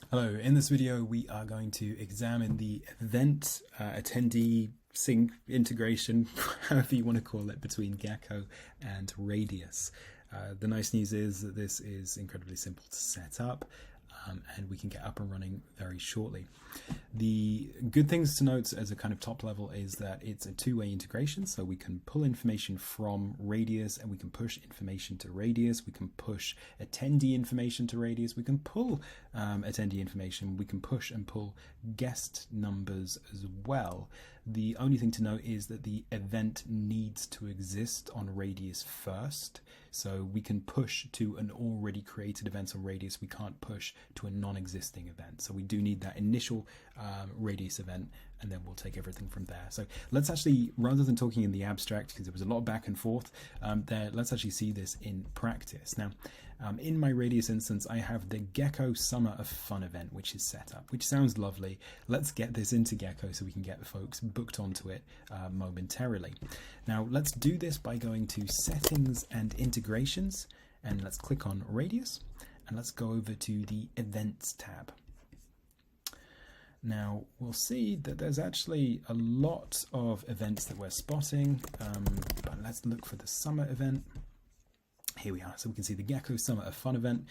Hello, in this video we are going to examine the event attendee sync integration, however you want to call it, between Gecko and Radius. The nice news is that this is incredibly simple to set up and we can get up and running very shortly. The good things to note as a kind of top level is that it's a two-way integration, so we can pull information from Radius and we can push information to Radius, we can push attendee information to Radius, we can pull attendee information, we can push and pull guest numbers as well. The only thing to note is that the event needs to exist on Radius first, so we can push to an already created event on Radius, we can't push to a non-existing event, so we do need that initial Radius event, and then we'll take everything from there. So let's actually, rather than talking in the abstract, because there was a lot of back and forth there, let's actually see this in practice. Now, in my Radius instance, I have the Gecko Summer of Fun event, which is set up, which sounds lovely. Let's get this into Gecko so we can get the folks booked onto it momentarily. Now, let's do this by going to Settings and Integrations, and let's click on Radius, and let's go over to the Events tab. Now, we'll see that there's actually a lot of events that we're spotting, but let's look for the summer event. Here we are, so we can see the Gecko Summer of Fun event.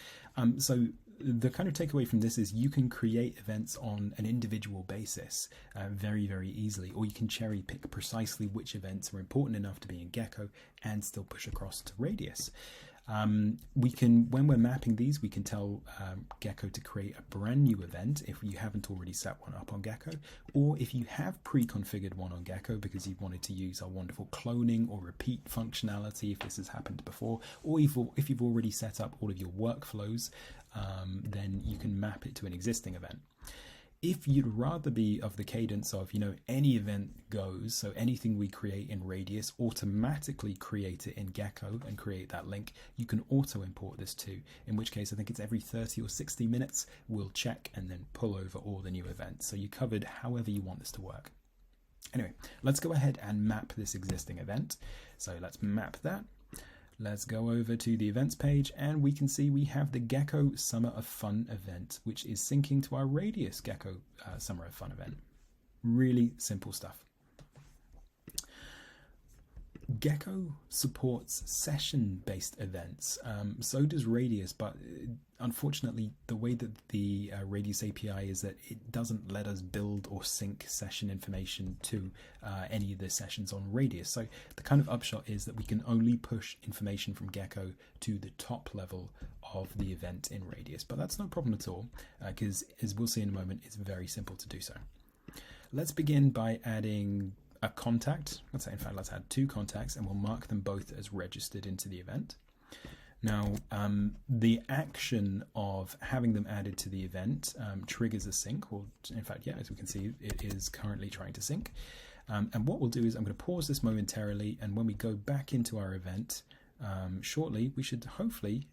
So the kind of takeaway from this is you can create events on an individual basis very, very easily, or you can cherry pick precisely which events are important enough to be in Gecko and still push across to Radius. We can, when we're mapping these, we can tell Gecko to create a brand new event if you haven't already set one up on Gecko, or if you have pre-configured one on Gecko because you've wanted to use our wonderful cloning or repeat functionality if this has happened before, or if you've already set up all of your workflows, then you can map it to an existing event. If you'd rather be of the cadence of, any event goes, so anything we create in Radius, automatically create it in Gecko and create that link, you can auto import this too, in which case I think it's every 30 or 60 minutes, we'll check and then pull over all the new events. So you covered however you want this to work. Anyway, let's go ahead and map this existing event. So let's map that. Let's go over to the events page and we can see we have the Gecko Summer of Fun event, which is syncing to our Radius Gecko Summer of Fun event. Really simple stuff. Gecko supports session-based events, so does Radius, but unfortunately the way that the Radius API is that it doesn't let us build or sync session information to any of the sessions on Radius. So the kind of upshot is that we can only push information from Gecko to the top level of the event in Radius, but that's no problem at all, because as we'll see in a moment, it's very simple to do so. Let's begin by adding a contact. Let's add two contacts and we'll mark them both as registered into the event. Now, the action of having them added to the event triggers a sync, or in fact, as we can see, it is currently trying to sync. And what we'll do is I'm going to pause this momentarily, and when we go back into our event shortly, we should hopefully,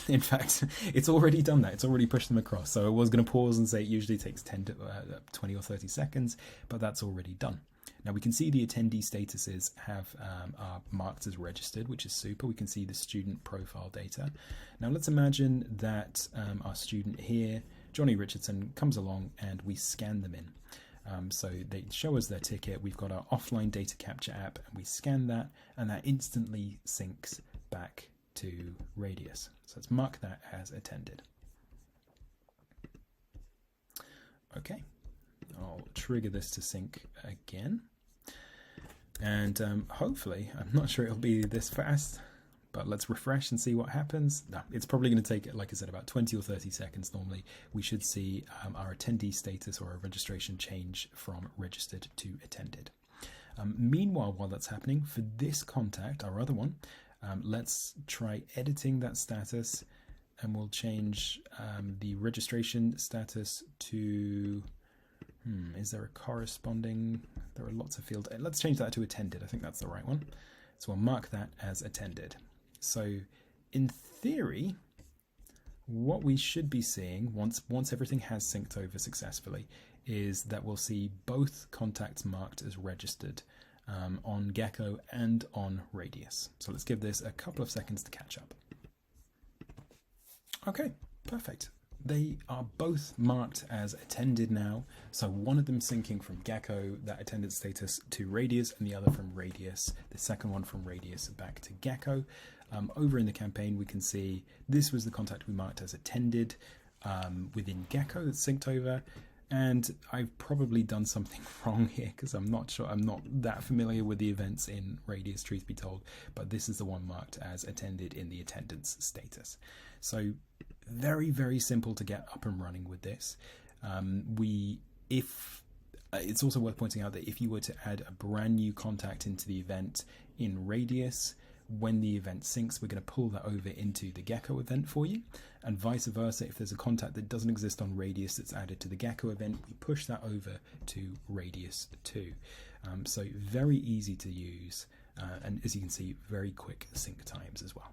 in fact, it's already done that. It's already pushed them across. So I was going to pause and say it usually takes 10 to 20 or 30 seconds, but that's already done. Now we can see the attendee statuses are marked as registered, which is super. We can see the student profile data. Now let's imagine that our student here, Johnny Richardson, comes along and we scan them in. So they show us their ticket. We've got our offline data capture app and we scan that, and that instantly syncs back to Radius. So let's mark that as attended. Okay, I'll trigger this to sync again. And hopefully, I'm not sure it'll be this fast, but let's refresh and see what happens. No, it's probably going to take, like I said, about 20 or 30 seconds normally. We should see our attendee status or our registration change from registered to attended. Meanwhile, while that's happening, for this contact, our other one, let's try editing that status, and we'll change the registration status to... is there a corresponding? There are lots of fields. Let's change that to attended. I think that's the right one. So we'll mark that as attended. So in theory, what we should be seeing once everything has synced over successfully is that we'll see both contacts marked as registered on Gecko and on Radius. So let's give this a couple of seconds to catch up. Okay, perfect. they are both marked as attended now. So one of them syncing from Gecko, that attended status, to Radius, and the other from Radius, the second one from Radius back to Gecko. Over in the campaign, we can see this was the contact we marked as attended within Gecko that's synced over. And I've probably done something wrong here because I'm not sure. I'm not that familiar with the events in Radius, truth be told. But this is the one marked as attended in the attendance status. So very, very simple to get up and running with this. It's also worth pointing out that if you were to add a brand new contact into the event in Radius, when the event syncs, we're going to pull that over into the Gecko event for you, and vice versa. If there's a contact that doesn't exist on Radius that's added to the Gecko event, we push that over to Radius too. So very easy to use, and as you can see, very quick sync times as well.